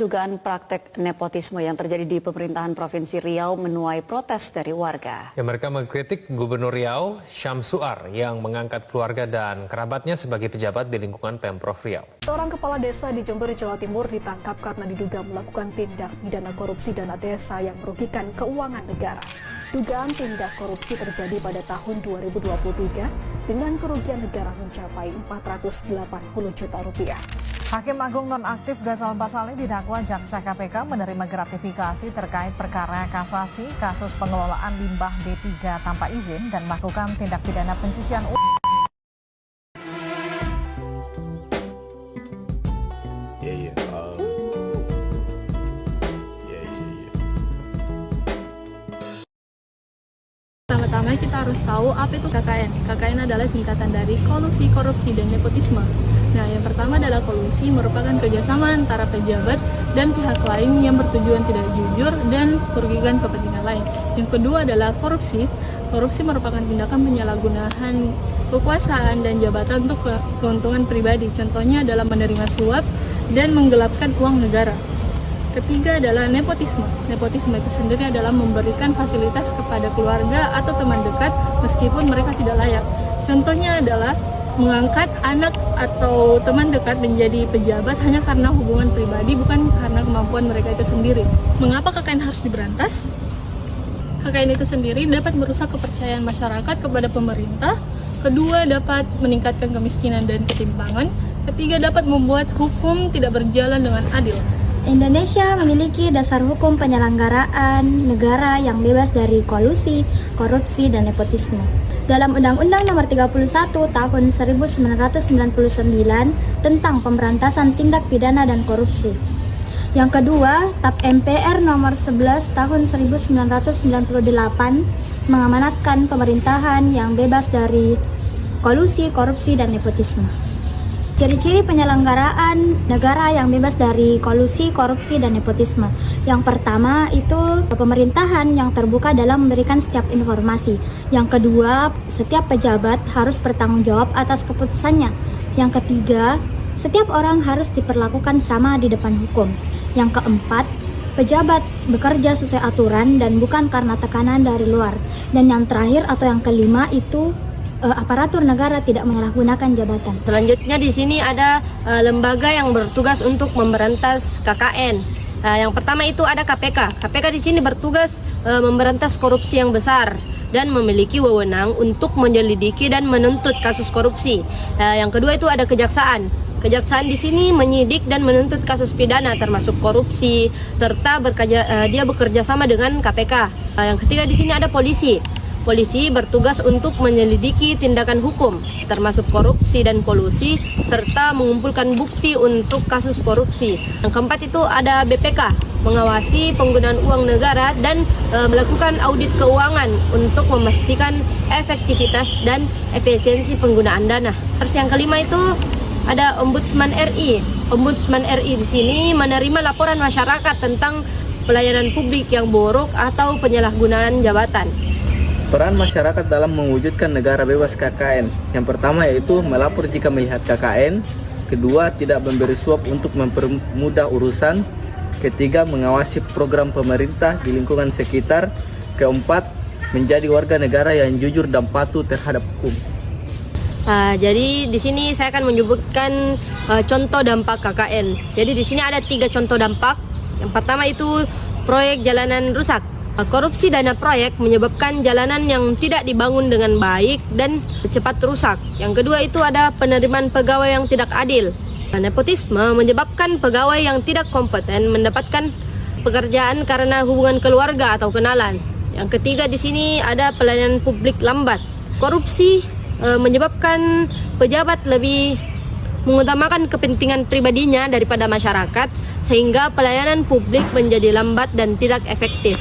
Dugaan praktek nepotisme yang terjadi di pemerintahan Provinsi Riau menuai protes dari warga. Ya, mereka mengkritik Gubernur Riau, Syamsuar, yang mengangkat keluarga dan kerabatnya sebagai pejabat di lingkungan Pemprov Riau. Seorang kepala desa di Jember, Jawa Timur ditangkap karena diduga melakukan tindak pidana korupsi dana desa yang merugikan keuangan negara. Dugaan tindak korupsi terjadi pada tahun 2023 dengan kerugian negara mencapai 480 juta rupiah. Hakim Agung nonaktif Ghazal Basali didakwa jaksa KPK menerima gratifikasi terkait perkara kasasi kasus pengelolaan limbah B3 tanpa izin dan melakukan tindak pidana pencucian uang. Pertama-tama kita harus tahu apa itu KKN. KKN adalah singkatan dari kolusi, korupsi, dan nepotisme. Nah, yang pertama adalah kolusi, merupakan kerjasama antara pejabat dan pihak lain yang bertujuan tidak jujur dan merugikan kepentingan lain. Yang kedua adalah korupsi. Korupsi merupakan tindakan penyalahgunaan kekuasaan dan jabatan untuk keuntungan pribadi. Contohnya adalah menerima suap dan menggelapkan uang negara. Ketiga adalah nepotisme. Nepotisme itu sendiri adalah memberikan fasilitas kepada keluarga atau teman dekat meskipun mereka tidak layak. Contohnya adalah mengangkat anak atau teman dekat menjadi pejabat hanya karena hubungan pribadi, bukan karena kemampuan mereka itu sendiri. Mengapa KKN harus diberantas? KKN itu sendiri dapat merusak kepercayaan masyarakat kepada pemerintah. Kedua, dapat meningkatkan kemiskinan dan ketimpangan. Ketiga, dapat membuat hukum tidak berjalan dengan adil. Indonesia memiliki dasar hukum penyelenggaraan negara yang bebas dari kolusi, korupsi, dan nepotisme. Dalam Undang-Undang Nomor 31 Tahun 1999 tentang Pemberantasan Tindak Pidana dan Korupsi. Yang kedua, TAP MPR Nomor 11 Tahun 1998 mengamanatkan pemerintahan yang bebas dari kolusi, korupsi, dan nepotisme. Ciri-ciri penyelenggaraan negara yang bebas dari kolusi, korupsi, dan nepotisme. Yang pertama itu pemerintahan yang terbuka dalam memberikan setiap informasi. Yang kedua, setiap pejabat harus bertanggung jawab atas keputusannya. Yang ketiga, setiap orang harus diperlakukan sama di depan hukum. Yang keempat, pejabat bekerja sesuai aturan dan bukan karena tekanan dari luar. Dan yang terakhir atau yang kelima itu aparatur negara tidak menyalahgunakan jabatan. Selanjutnya di sini ada lembaga yang bertugas untuk memberantas KKN. Yang pertama itu ada KPK. KPK di sini bertugas memberantas korupsi yang besar dan memiliki wewenang untuk menyelidiki dan menuntut kasus korupsi. Yang kedua itu ada kejaksaan. Kejaksaan di sini menyidik dan menuntut kasus pidana termasuk korupsi serta dia bekerja sama dengan KPK. Yang ketiga di sini ada polisi. Polisi bertugas untuk menyelidiki tindakan hukum, termasuk korupsi dan kolusi, serta mengumpulkan bukti untuk kasus korupsi. Yang keempat itu ada BPK, mengawasi penggunaan uang negara dan melakukan audit keuangan untuk memastikan efektivitas dan efisiensi penggunaan dana. Terus yang kelima itu ada Ombudsman RI. Ombudsman RI di sini menerima laporan masyarakat tentang pelayanan publik yang buruk atau penyalahgunaan jabatan. Peran masyarakat dalam mewujudkan negara bebas KKN. Yang pertama yaitu melapor jika melihat KKN. Kedua, tidak memberi suap untuk mempermudah urusan. Ketiga, mengawasi program pemerintah di lingkungan sekitar. Keempat, menjadi warga negara yang jujur dan patuh terhadap hukum. Jadi di sini saya akan menyebutkan contoh dampak KKN. Jadi di sini ada 3 contoh dampak. Yang pertama itu proyek jalanan rusak. Korupsi dana proyek menyebabkan jalanan yang tidak dibangun dengan baik dan cepat rusak. Yang kedua itu ada penerimaan pegawai yang tidak adil. Nepotisme menyebabkan pegawai yang tidak kompeten mendapatkan pekerjaan karena hubungan keluarga atau kenalan. Yang ketiga di sini ada pelayanan publik lambat. Korupsi menyebabkan pejabat lebih mengutamakan kepentingan pribadinya daripada masyarakat sehingga pelayanan publik menjadi lambat dan tidak efektif.